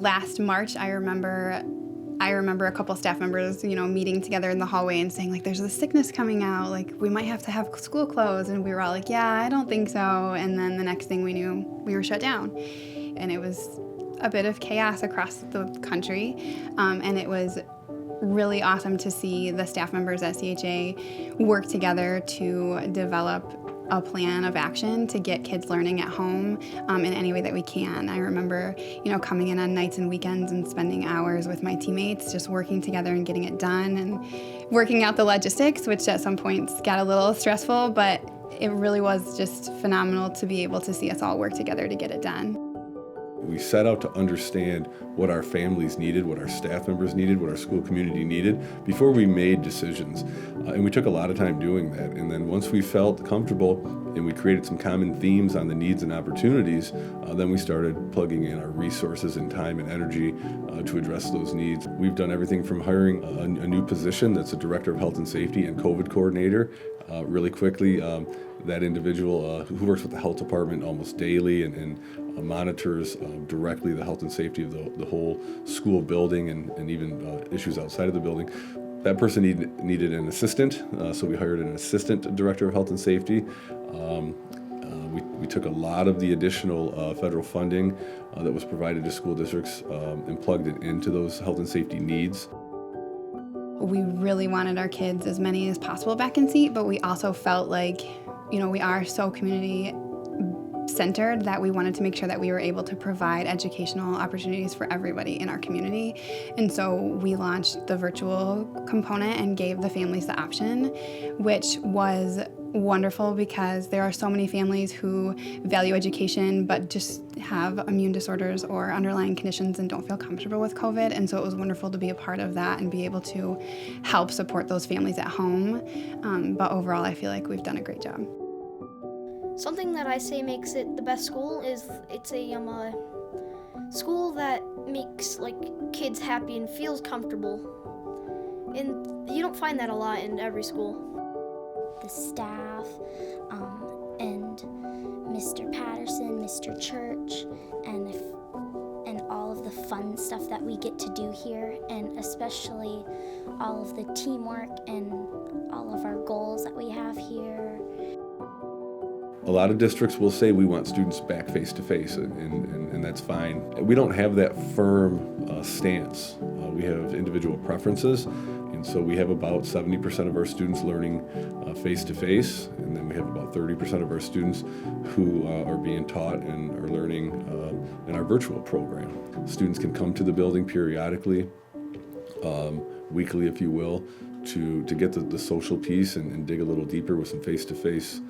Last March, I remember a couple staff members, meeting together in the hallway and saying, like, there's a sickness coming out, like, we might have to have school closed. And we were all like, yeah, I don't think so. And then the next thing we knew, we were shut down. And it was a bit of chaos across the country. And it was really awesome to see the staff members at CHA work together to develop a plan of action to get kids learning at home in any way that we can. I remember, coming in on nights and weekends and spending hours with my teammates, just working together and getting it done and working out the logistics, which at some points got a little stressful, but it really was just phenomenal to be able to see us all work together to get it done. We set out to understand what our families needed, what our staff members needed, what our school community needed before we made decisions. And we took a lot of time doing that. And then once we felt comfortable and we created some common themes on the needs and opportunities, then we started plugging in our resources and time and energy to address those needs. We've done everything from hiring a new position that's a director of health and safety and COVID coordinator really quickly. That individual who works with the health department almost daily and monitors directly the health and safety of the whole school building and even issues outside of the building. That person needed an assistant, so we hired an assistant director of health and safety. We took a lot of the additional federal funding that was provided to school districts and plugged it into those health and safety needs. We really wanted our kids, as many as possible, back in seat, but we also felt like, we are so community centered that we wanted to make sure that we were able to provide educational opportunities for everybody in our community. And so we launched the virtual component and gave the families the option, which was wonderful because there are so many families who value education but just have immune disorders or underlying conditions and don't feel comfortable with COVID. And so it was wonderful to be a part of that and be able to help support those families at home. But overall, I feel like we've done a great job. Something that I say makes it the best school is it's a school that makes kids happy and feels comfortable. And you don't find that a lot in every school. The staff, and Mr. Patterson, Mr. Church, and all of the fun stuff that we get to do here, and especially all of the teamwork and all of our goals that we have here. A lot of districts will say we want students back face-to-face, and that's fine. We don't have that firm stance. We have individual preferences, and so we have about 70% of our students learning face-to-face, and then we have about 30% of our students who are being taught and are learning in our virtual program. Students can come to the building periodically, weekly if you will, to get the social piece and dig a little deeper with some face-to-face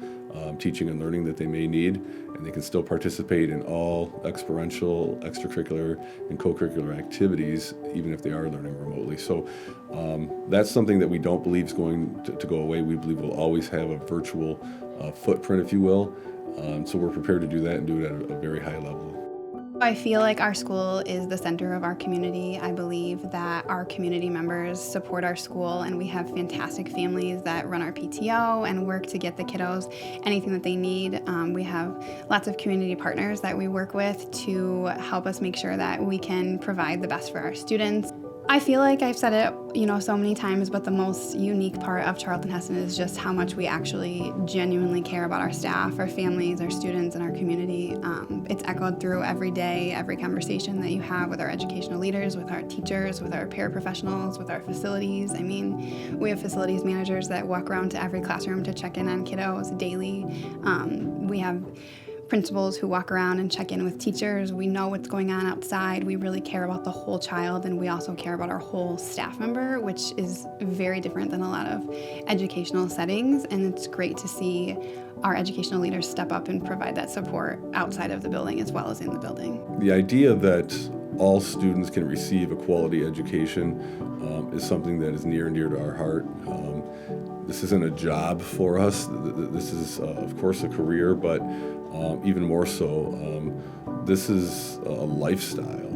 teaching and learning that they may need, and they can still participate in all experiential, extracurricular, and co-curricular activities, even if they are learning remotely. So that's something that we don't believe is going to go away. We believe we'll always have a virtual footprint, if you will. So we're prepared to do that and do it at a very high level. I feel like our school is the center of our community. I believe that our community members support our school, and we have fantastic families that run our PTO and work to get the kiddos anything that they need. We have lots of community partners that we work with to help us make sure that we can provide the best for our students. I feel like I've said it, so many times, but the most unique part of Charlton Heston is just how much we actually genuinely care about our staff, our families, our students, and our community. It's echoed through every day, every conversation that you have with our educational leaders, with our teachers, with our paraprofessionals, with our facilities. I mean, we have facilities managers that walk around to every classroom to check in on kiddos daily. We have principals who walk around and check in with teachers. We know what's going on outside. We really care about the whole child, and we also care about our whole staff member, which is very different than a lot of educational settings. And it's great to see our educational leaders step up and provide that support outside of the building as well as in the building. The idea that all students can receive a quality education is something that is near and dear to our heart. This isn't a job for us. This is, of course, a career, but even more so, this is a lifestyle.